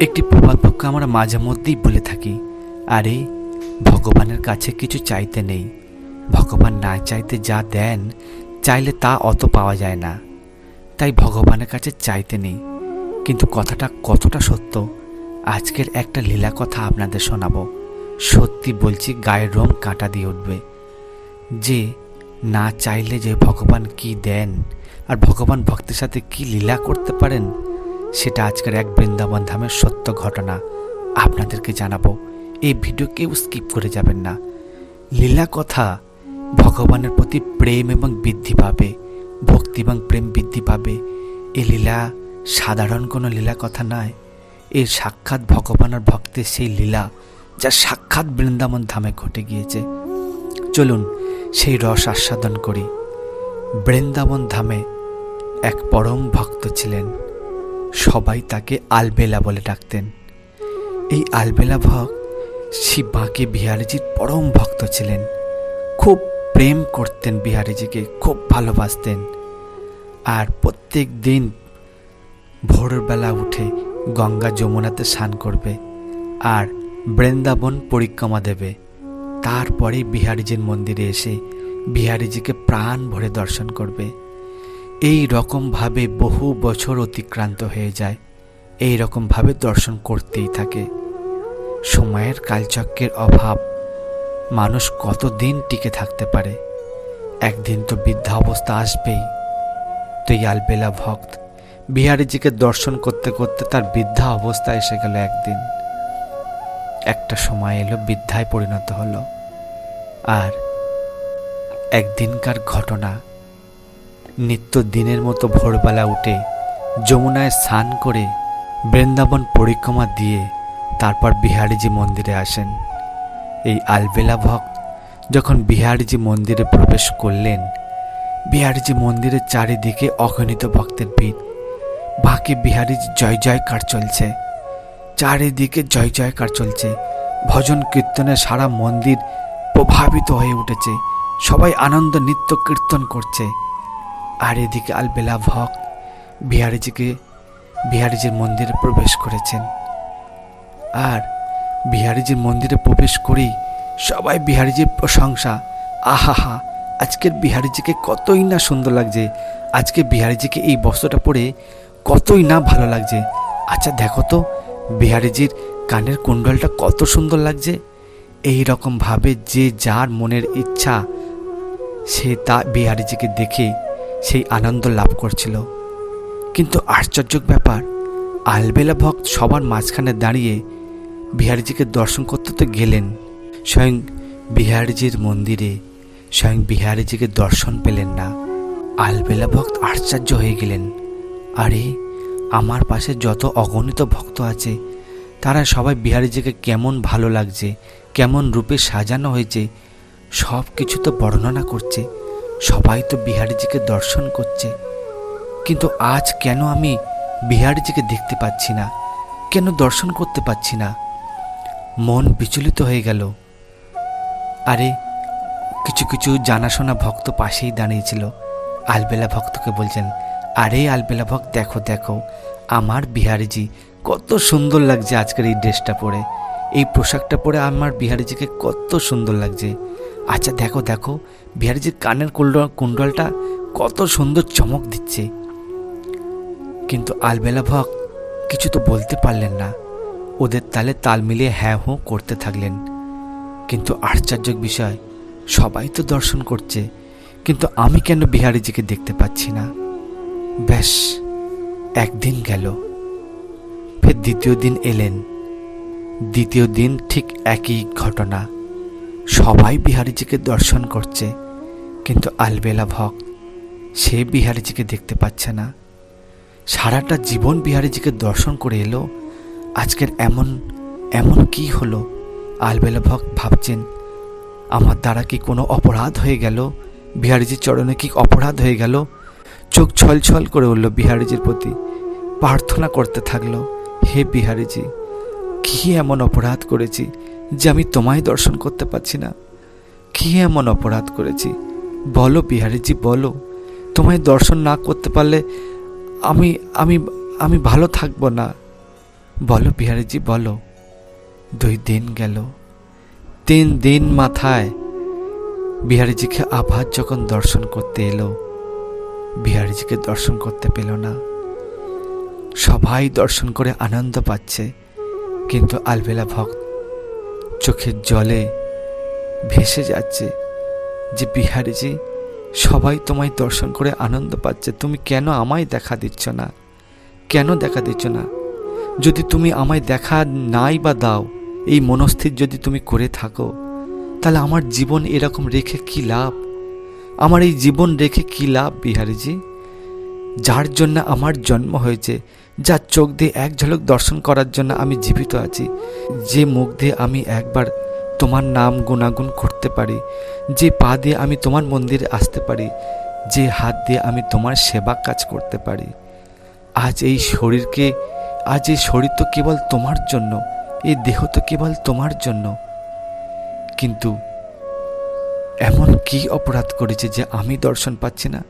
একটি প্রবাদ বাক্য আমরা মাঝে মধ্যেই বলে থাকি, আরে ভগবানের কাছে কিছু চাইতে নেই, ভগবান না চাইতে যা দেন চাইলে তা অত পাওয়া যায় না, তাই ভগবানের কাছে চাইতে নেই। কিন্তু কথাটা কতটা সত্য, আজকের একটা লীলা কথা আপনাদের শোনাবো। সত্যি বলছি, গায়ের লোম কাঁটা দিয়ে উঠবে। যে না চাইলে যে ভগবান কি দেন আর ভগবান ভক্তের সাথে কি লীলা করতে পারেন, সেটা আজকের এক বৃন্দাবন ধামের সত্য ঘটনা আপনাদেরকে জানাবো। এই ভিডিও কেউ স্কিপ করে যাবেন না। লীলা কথা ভগবানের প্রতি প্রেম এবং বৃদ্ধি পাবে, ভক্তি এবং প্রেম বৃদ্ধি পাবে। এই লীলা সাধারণ কোনো লীলা কথা নয়, এর সাক্ষাৎ ভগবান আর ভক্তের সেই লীলা যা সাক্ষাৎ বৃন্দাবন ধামে ঘটে গিয়েছে। চলুন সেই রস আস্বাদন করি। বৃন্দাবন ধামে এক পরম ভক্ত ছিলেন, সবাই তাকে আলবেলা বলে ডাকতেন। এই আলবেলা ভক্ত শিব বাঁকে বিহারীজির পরম ভক্ত ছিলেন, খুব প্রেম করতেন, বিহারীজিকে খুব ভালোবাসতেন। আর প্রত্যেক দিন ভোরবেলা উঠে গঙ্গা যমুনাতে স্নান করবে আর বৃন্দাবন পরিক্রমা দেবে। তারপরে বিহারীজির মন্দিরে এসে বিহারীজিকে প্রাণ ভরে দর্শন করবে। এই রকমভাবে বহু বছর অতিক্রান্ত হয়ে যায়, এই রকমভাবে দর্শন করতেই থাকে। সময়ের কালচক্রের অভাব, মানুষ কতদিন টিকে থাকতে পারে, একদিন তো বৃদ্ধা অবস্থা আসবেই। তো এই আলবেলা ভক্ত বিহারীজিকে দর্শন করতে করতে তার বৃদ্ধা অবস্থা এসে গেল। একদিন একটা সময় এলো, বৃদ্ধায় পরিণত হলো। আর একদিনকার ঘটনা, নিত্য দিনের মতো ভোরবেলা উঠে যমুনায় স্নান করে বৃন্দাবন পরিক্রমা দিয়ে তারপর বিহারীজি মন্দিরে আসেন। এই আলবেলা ভক্ত যখন বিহারীজি মন্দিরে প্রবেশ করলেন, বিহারীজি মন্দিরের চারিদিকে অগণিত ভক্তের ভিড়, বাঁকে বিহারীজি জয় জয়কার চলছে, চারিদিকে জয় জয়কার চলছে, ভজন কীর্তনে সারা মন্দির প্রভাবিত হয়ে উঠেছে, সবাই আনন্দ নৃত্য কীর্তন করছে। আর এদিকে আলবেলা ভক্ত বিহারীজির মন্দিরে প্রবেশ করেছেন। আর বিহারীজির মন্দিরে প্রবেশ করেই সবাই বিহারীজির প্রশংসা, আহাহা আজকের বিহারীজিকে কতই না সুন্দর লাগছে, আজকে বিহারীজিকে এই বস্ত্রটা পরে কতই না ভালো লাগছে। আচ্ছা দেখো তো বিহারীজির কানের কুণ্ডলটা কত সুন্দর লাগছে। এই রকমভাবে যে যার মনের ইচ্ছা সে তা বিহারীজিকে দেখে সেই আনন্দ লাভ করছিল। কিন্তু আশ্চর্য ব্যাপার, আলবেলা ভক্ত সবার মাঝখানে দাঁড়িয়ে বিহারীজিকে দর্শন করতে তো গেলেন, স্বয়ং বিহারীজির মন্দিরে স্বয়ং বিহারীজিকে দর্শন পেলেন না। আলবেলা ভক্ত আশ্চর্য হয়ে গেলেন, আরে আমার পাশে যত অগণিত ভক্ত আছে তারা সবাই বিহারীজিকে কেমন ভালো লাগছে, কেমন রূপে সাজানো হয়েছে সব কিছু তো বর্ণনা করছে, সবাই তো বিহারীজিকে দর্শন করছে। কিন্তু আজ কেন আমি বিহারীজিকে দেখতে পাচ্ছি না, কেন দর্শন করতে পাচ্ছি না? মন বিচলিত হয়ে গেল। আরে কিছু কিছু জানাশোনা ভক্ত পাশেই দাঁড়িয়েছিল, আলবেলা ভক্তকে বলছেন, আরে আলবেলা ভক্ত দেখো দেখো আমার বিহারীজি কত সুন্দর লাগছে, আজকের এই ড্রেসটা পরে, এই পোশাকটা পরে আমার বিহারীজিকে কত সুন্দর লাগছে। আচ্ছা দেখো দেখো বিহারীজির কানের কুণ্ডলটা কত সুন্দর চমক দিচ্ছে। কিন্তু আলবেলা ভক্ত কিছু তো বলতে পারলেন না, ওদের তালে তাল মিলিয়ে হ্যাঁ হুঁ করতে থাকলেন। কিন্তু আশ্চর্য বিষয়, সবাই তো দর্শন করছে, কিন্তু আমি কেন বিহারীজিকে দেখতে পাচ্ছি না? ব্যাস একদিন গেল, ফের দ্বিতীয় দিন এলেন। দ্বিতীয় দিন ঠিক একই ঘটনা, সবাই বিহারীজিকে দর্শন করছে, কিন্তু আলবেলা ভক্ত সে বিহারীজিকে দেখতে পাচ্ছে না। সারাটা জীবন বিহারীজিকে দর্শন করে এলো, আজকের এমন এমন কি হলো? আলবেলা ভক্ত ভাবছেন, আমার দ্বারা কি কোনো অপরাধ হয়ে গেল? বিহারীজির চরণে কি অপরাধ হয়ে গেল? চোখ ছল ছল করে উঠল বিহারীজির প্রতি, প্রার্থনা করতে থাকলো, হে বিহারীজি কি এমন অপরাধ করেছি যে আমি তোমায় দর্শন করতে পারছি না? কি এমন অপরাধ করেছি বলো বিহারীজি, বলো। তোমায় দর্শন না করতে পারলে আমি আমি আমি ভালো থাকবো না। বলো বিহারীজি বলো। 2 দিন গেল, 3 দিন মাথায় বিহারীজিকে আবার যখন দর্শন করতে এলো, বিহারীজিকে দর্শন করতে পেল না। সবাই দর্শন করে আনন্দ পাচ্ছে, কিন্তু আলবেলা ভক্ত চোখের জলে ভেসে যাচ্ছে যে বিহারীজি, সবাই তোমায় দর্শন করে আনন্দ পাচ্ছে, তুমি কেন আমায় দেখা দিচ্ছ না? কেন দেখা দিচ্ছ না? যদি তুমি আমায় দেখা নাই বা দাও, এই মনস্থির যদি তুমি করে থাকো, তাহলে আমার জীবন এরকম রেখে কি লাভ? আমার এই জীবন রেখে কি লাভ বিহারীজি? যার জন্য আমার জন্ম হয়েছে, যার চোখ দিয়ে এক ঝলক দর্শন করার জন্য আমি জীবিত আছি, যে মুখ দিয়ে আমি একবার তোমার নাম গুণাগুণ করতে পারি, যে পা দিয়ে আমি তোমার মন্দিরে আসতে পারি, যে হাত দিয়ে আমি তোমার সেবা কাজ করতে পারি, আজ এই শরীর তো কেবল তোমার জন্য, এই দেহ তো কেবল তোমার জন্য। কিন্তু এমন কি অপরাধ করেছে যে আমি দর্শন পাচ্ছি না?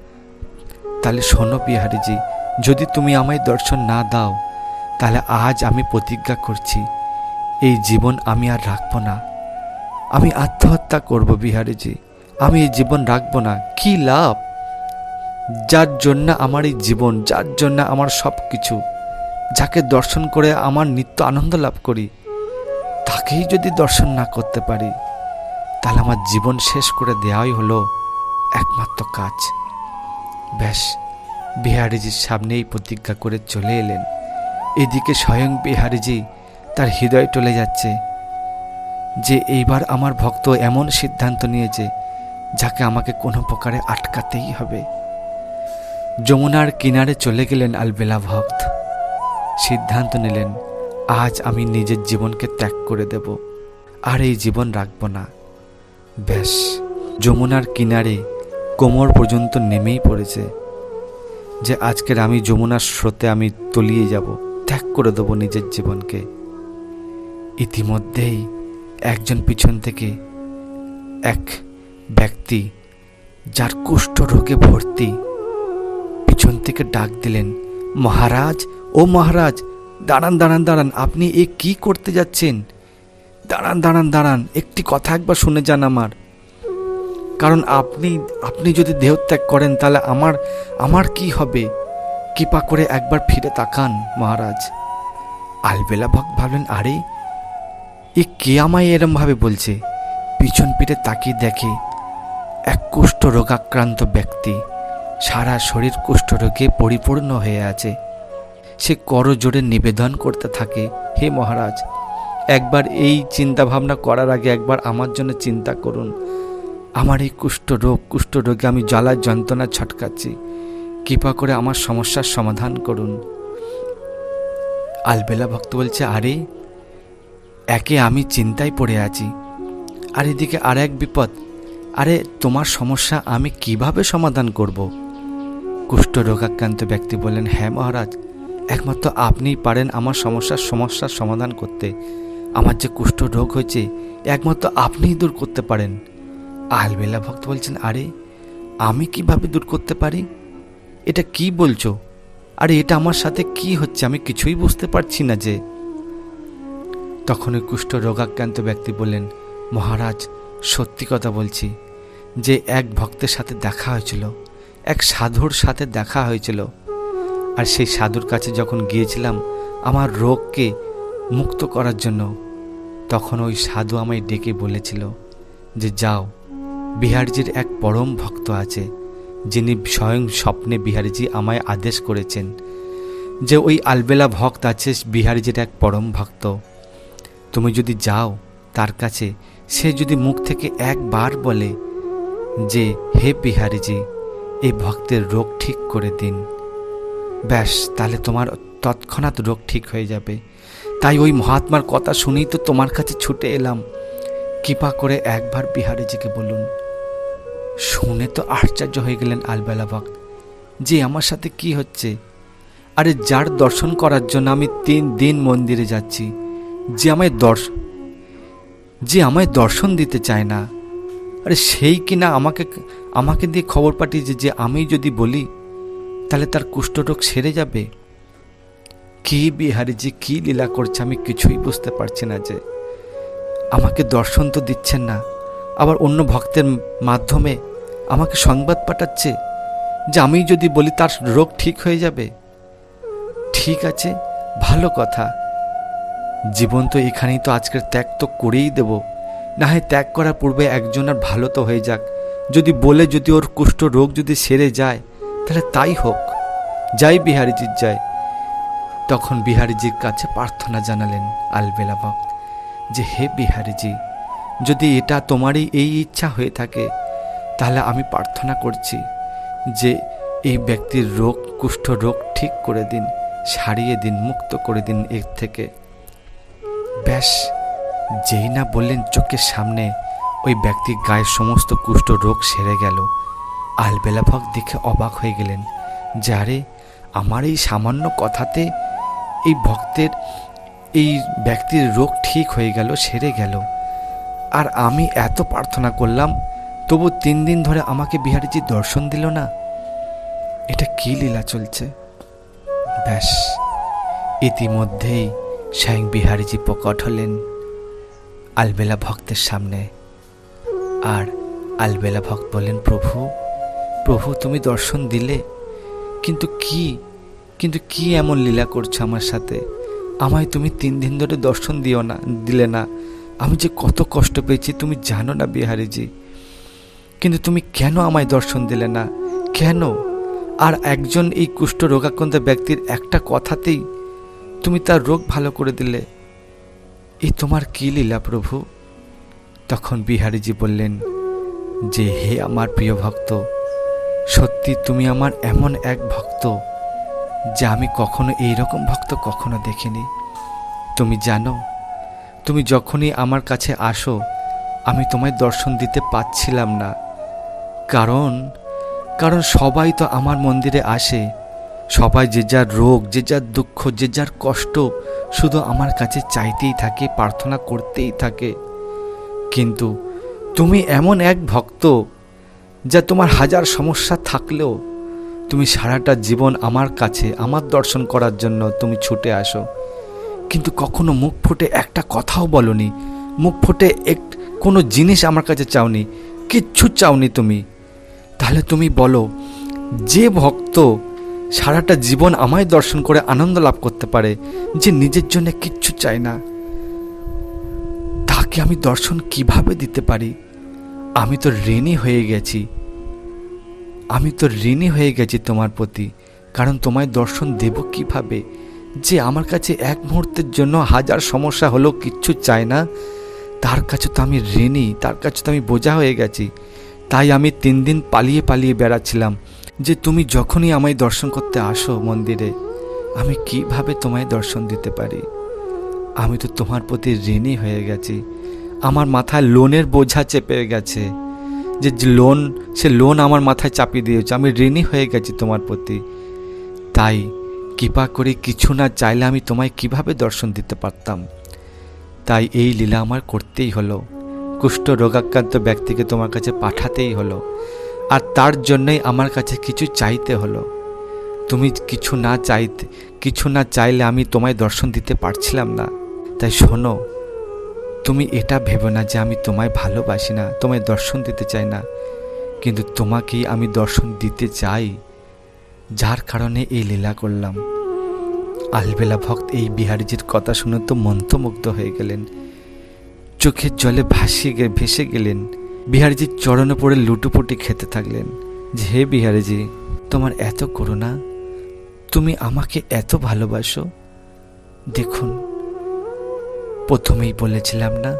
তাহলে শোনো বিহারীজি, যদি তুমি আমায় দর্শন না দাও, তাহলে আজ আমি প্রতিজ্ঞা করছি, এই জীবন আমি আর রাখবো না, আমি আত্মহত্যা করব বিহারীজি। আমি এই জীবন রাখবো না। কি লাভ? যার জন্য আমার এই জীবন, যার জন্য আমার সব কিছু, যাকে দর্শন করে আমার নিত্য আনন্দ লাভ করি, তাকেই যদি দর্শন না করতে পারি, তাহলে আমার জীবন শেষ করে দেওয়াই হলো একমাত্র কাজ। ব্যাস, বিহারীজির সামনেই প্রতিজ্ঞা করে চলে এলেন। এদিকে স্বয়ং বিহারীজি তার হৃদয় টলে যাচ্ছে যে এইবার আমার ভক্ত এমন সিদ্ধান্ত নিয়েছে, যাকে আমাকে কোনো প্রকারে আটকাতেই হবে। যমুনার কিনারে চলে গেলেন আলবেলা ভক্ত। সিদ্ধান্ত নিলেন, আজ আমি নিজের জীবনকে ত্যাগ করে দেব, আর এই জীবন রাখব না। ব্যাস, যমুনার কিনারে কোমর পর্যন্ত নেমেই পড়েছে যে আজকের আমি যমুনার স্রোতে আমি তলিয়ে যাব, ত্যাগ করে দেব নিজের জীবনকে। ইতিমধ্যেই একজন পিছন থেকে এক ব্যক্তি, যার কুষ্ঠ রোগে ভর্তি, পিছন থেকে ডাক দিলেন, মহারাজ, ও মহারাজ, দাঁড়ান দাঁড়ান দাঁড়ান, আপনি এ কি করতে যাচ্ছেন? দাঁড়ান দাঁড়ান দাঁড়ান, একটি কথা একবার শুনে যান আমার। কারণ আপনি যদি দেহত্যাগ করেন, তাহলে আমার কি হবে? কৃপা করে একবার ফিরে তাকান মহারাজ। আলবেলা ভক্ত ভাবলেন, আরে এ কে আমায় এরম ভাবে বলছে? পিছন পিঠে তাকিয়ে দেখে এক কুষ্ঠ রোগাক্রান্ত ব্যক্তি, সারা শরীর কুষ্ঠরোগে পরিপূর্ণ হয়ে আছে। সে করজোড়ে নিবেদন করতে থাকে, হে মহারাজ, একবার এই চিন্তা ভাবনা করার আগে একবার আমার জন্য চিন্তা করুন। আমার এই কুষ্ঠরোগে আমি জ্বালার যন্ত্রণা ছটকাচ্ছি, কৃপা করে আমার সমস্যার সমাধান করুন। আলবেলা ভক্ত বলছে, আরে একে আমি চিন্তায় পড়ে আছি, আর এদিকে আর এক বিপদ। আরে তোমার সমস্যা আমি কিভাবে সমাধান করব? কুষ্ঠরোগাক্রান্ত ব্যক্তি বললেন, হ্যাঁ মহারাজ, একমাত্র আপনিই পারেন আমার সমস্যার সমাধান করতে। আমার যে কুষ্ঠ রোগ হয়েছে, একমাত্র আপনিই দূর করতে পারেন। আলবেলা ভক্ত বলছেন, আরে আমি কিভাবে দূর করতে পারি? এটা কি বলছো? আরে এটা আমার সাথে কি হচ্ছে? আমি কিছুই বুঝতে পারছি না যে। তখন ওই কুষ্ঠ রোগাক্রান্ত ব্যক্তি বললেন, মহারাজ, সত্যি কথা বলছি যে এক ভক্তের সাথে দেখা হয়েছিল, এক সাধুর সাথে দেখা হয়েছিল। আর সেই সাধুর কাছে যখন গিয়েছিলাম আমার রোগকে মুক্ত করার জন্য, তখন ওই সাধু আমায় ডেকে বলেছিল যে যাও, বিহারীজির এক পরম ভক্ত আছে, যিনি স্বয়ং স্বপ্নে বিহারীজি আমায় আদেশ করেছেন যে ওই আলবেলা ভক্ত আছে, বিহারীজির এক পরম ভক্ত। তুমি যদি যাও তার কাছে, সে যদি মুখ থেকে একবার বলে যে হে বিহারীজি, এই ভক্তের রোগ ঠিক করে দিন, ব্যাস, তাহলে তোমার তৎক্ষণাৎ রোগ ঠিক হয়ে যাবে। তাই ওই মহাত্মার কথা শুনেই তো তোমার কাছে ছুটে এলাম। কৃপা করে একবার বিহারীজিকে বলুন। শুনে তো আশ্চর্য হয়ে গেলেন আলবেলা ভক্ত, যে আমার সাথে কি হচ্ছে? আরে যার দর্শন করার জন্য আমি 3 দিন মন্দিরে যাচ্ছি, যে আমায় দর্শন দিতে চায় না, আরে সেই কিনা আমাকে দিয়ে খবর পাঠিয়েছে যে আমি যদি বলি তাহলে তার কুষ্ঠরোগ সেরে যাবে। কি বিহারীজি কি লীলা করছে আমি কিছুই বুঝতে পারছি না। যে আমাকে দর্শন তো দিচ্ছেন না, আবার অন্য ভক্তের মাধ্যমে আমাকে সংবাদ পাঠাচ্ছে যে আমি যদি বলি তার রোগ ঠিক হয়ে যাবে। ঠিক আছে, ভালো কথা, জীবন তো এখানেই, তো আজকের ত্যাগ তো করেই দেব। না হয় ত্যাগ করার পূর্বে একজনের ভালো তো হয়ে যাক, যদি বলে যদি ওর কুষ্ঠ রোগ যদি সেরে যায় তাহলে তাই হোক, যাই বিহারীজির যায়। তখন বিহারীজির কাছে প্রার্থনা জানালেন আলবেলা ভক্ত যে হে বিহারীজি, যদি এটা তোমারই এই ইচ্ছা হয়ে থাকে তাহলে আমি প্রার্থনা করছি যে এই ব্যক্তির রোগ, কুষ্ঠ রোগ ঠিক করে দিন, সারিয়ে দিন, মুক্ত করে দিন এর থেকে। ব্যাস, যেই না বললেন চোখের সামনে ওই ব্যক্তির গায়ের সমস্ত কুষ্ঠ রোগ সেরে গেল। আলবেলা ভক্ত দেখে অবাক হয়ে গেলেন যে আরে, আমার এই সামান্য কথাতে এই ভক্তের, এই ব্যক্তির রোগ ঠিক হয়ে গেল, সেরে গেল, আর আমি এত প্রার্থনা করলাম তবু 3 দিন ধরে আমাকে বিহারীজি দর্শন দিল না। এটা কি লীলা চলছে? ব্যাস, ইতিমধ্যেই স্বয়ং বিহারীজি প্রকট হলেন আলবেলা ভক্তের সামনে। আর আলবেলা ভক্ত বললেন, প্রভু প্রভু তুমি দর্শন দিলে, কিন্তু কি এমন লীলা করছো আমার সাথে? আমায় তুমি 3 দিন ধরে দর্শন দিলে না। আমি যে কত কষ্ট পেয়েছি তুমি জানো না বিহারীজি, কিন্তু তুমি কেন আমায় দর্শন দিলে না? কেন? আর একজন এই কুষ্ঠ রোগাক্রান্ত ব্যক্তির একটা কথাতেই তুমি তার রোগ ভালো করে দিলে। এই তোমার কি লীলা প্রভু? তখন বিহারীজি বললেন যে হে আমার প্রিয় ভক্ত, সত্যি তুমি আমার এমন এক ভক্ত যে আমি কখনো এইরকম ভক্ত কখনো দেখিনি। তুমি জানো, তুমি যখনই আমার কাছে আসো আমি তোমায় দর্শন দিতে পাচ্ছিলাম না, কারণ সবাই তো আমার মন্দিরে আসে, সবাই যে যার রোগ, যে যার দুঃখ, যে যার কষ্ট শুধু আমার কাছে চাইতেই থাকে, প্রার্থনা করতেই থাকে। কিন্তু তুমি এমন এক ভক্ত যা তোমার হাজার সমস্যা থাকলেও তুমি সারাটা জীবন আমার কাছে, আমার দর্শন করার জন্য তুমি ছুটে আসো, কিন্তু কখনো মুখ ফুটে একটা কথাও বলনি, মুখ ফুটে কোনো জিনিস আমার কাছে চাওনি, কিচ্ছু চাওনি তুমি। তাহলে তুমি বলো, যে ভক্ত সারাটা জীবন আমায় দর্শন করে আনন্দ লাভ করতে পারে, যে নিজের জন্য কিচ্ছু চায় না, তাকে আমি দর্শন কিভাবে দিতে পারি? আমি তো ঋণী হয়ে গেছি তোমার প্রতি, কারণ তোমায় দর্শন দেব কিভাবে? যে আমার কাছে এক মুহূর্তের জন্য হাজার সমস্যা হলেও কিচ্ছু চায় না, তার কাছে তো আমি ঋণী, তার কাছে তো আমি বোঝা হয়ে গেছি। তাই আমি 3 দিন পালিয়ে বেড়াচ্ছিলাম যে তুমি যখনই আমায় দর্শন করতে আসো মন্দিরে, আমি কিভাবে তোমায় দর্শন দিতে পারি? আমি তো তোমার প্রতি ঋণী হয়ে গেছি, আমার মাথায় লোনের বোঝা চেপে গেছে, যে সে লোন আমার মাথায় চাপিয়ে দিয়েছে, আমি ঋণী হয়ে গেছি তোমার প্রতি। তাই কৃপা করে কিছু না চাইলে আমি তোমায় কিভাবে দর্শন দিতে পারতাম? তাই এই লীলা আমার করতেই হলো, কুষ্ঠ রোগাক্রান্ত ব্যক্তিকে তোমার কাছে পাঠাতেই হলো, আর তার জন্যই আমার কাছে কিছু চাইতে হলো। তুমি কিছু না চাইলে আমি তোমায় দর্শন দিতে পারছিলাম না। তাই শোনো, তুমি এটা ভেবো না যে আমি তোমায় ভালোবাসি না, তোমায় দর্শন দিতে চাই না, কিন্তু তোমাকেই আমি দর্শন দিতে চাই, যার কারণে এই লীলা করলাম। আলবেলা ভক্ত এই বিহারীজির কথা শুনে তো মন্ত্রমুগ্ধ হয়ে গেলেন, চোখের জলে ভেসে গেলেন। বিহারীজির চরণে পড়ে লুটোপুটি খেতে থাকলেন যে হে বিহারীজি, তোমার এত করুণা, তুমি আমাকে এত ভালোবাসো। দেখুন, প্রথমেই বলেছিলাম না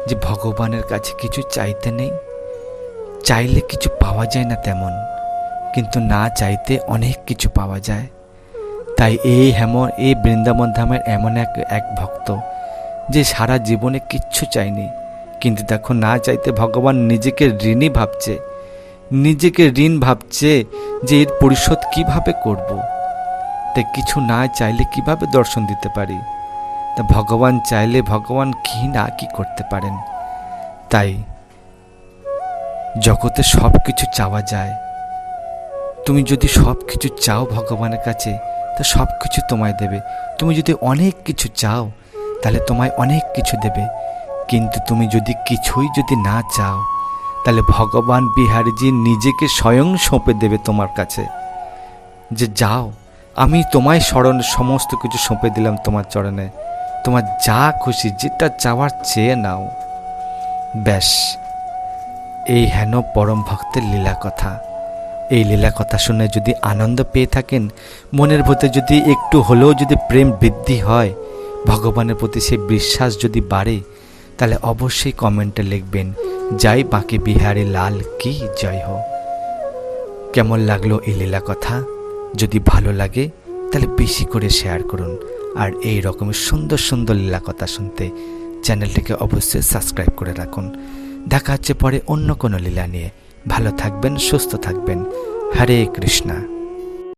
যে ভগবানের কাছে কিছু চাইতে নেই, চাইলে কিছু পাওয়া যায় না তেমন, কিন্তু না চাইতে অনেক কিছু পাওয়া যায়। তাই এই বৃন্দাবন ধামের এমন এক ভক্ত যে সারা জীবনে কিচ্ছু চায়নি, কিন্তু দেখো না চাইতে ভগবান নিজেকে ঋণ ভাবছে যে এর পরিশোধ কিভাবে করব। তাই কিছু না চাইলে কিভাবে দর্শন দিতে পারি? তা ভগবান চাইলে ভগবান কি করতে পারেন। তাই জগতে সব কিছু চাওয়া যায়। তুমি যদি সব কিছু চাও ভগবানের কাছে, তা সব কিছু তোমায় দেবে। তুমি যদি অনেক কিছু চাও তাহলে তোমায় অনেক কিছু দেবে, কিন্তু তুমি যদি কিছুই যদি না চাও তাহলে ভগবান বিহারীজি নিজেকে স্বয়ং সঁপে দেবে তোমার কাছে, যে যাও আমি তোমায় সমস্ত কিছু সঁপে দিলাম তোমার চরণে, তোমার যা খুশি যেটা চাওয়ার চেয়ে নাও। ব্যাস, এই হেন পরম ভক্তের লীলা কথা। এই লীলা কথা শুনে যদি আনন্দ পেয়ে থাকেন, মনের ভেতরে যদি একটু হলেও যদি প্রেম বৃদ্ধি হয়, ভগবানের প্রতি সেই বিশ্বাস যদি বাড়ে, তাহলে অবশ্যই কমেন্টে লিখবেন জয় বাঁকে বিহারী লাল কি জয় হো। কেমন লাগলো এই লীলা কথা? যদি ভালো লাগে তাহলে বেশি করে শেয়ার করুন, আর এই রকমের সুন্দর সুন্দর লীলা কথা শুনতে চ্যানেলটিকে অবশ্যই সাবস্ক্রাইব করে রাখুন। দেখা হচ্ছে পরে অন্য কোনো লীলা নিয়ে। ভালো থাকবেন, সুস্থ থাকবেন। হরে কৃষ্ণা।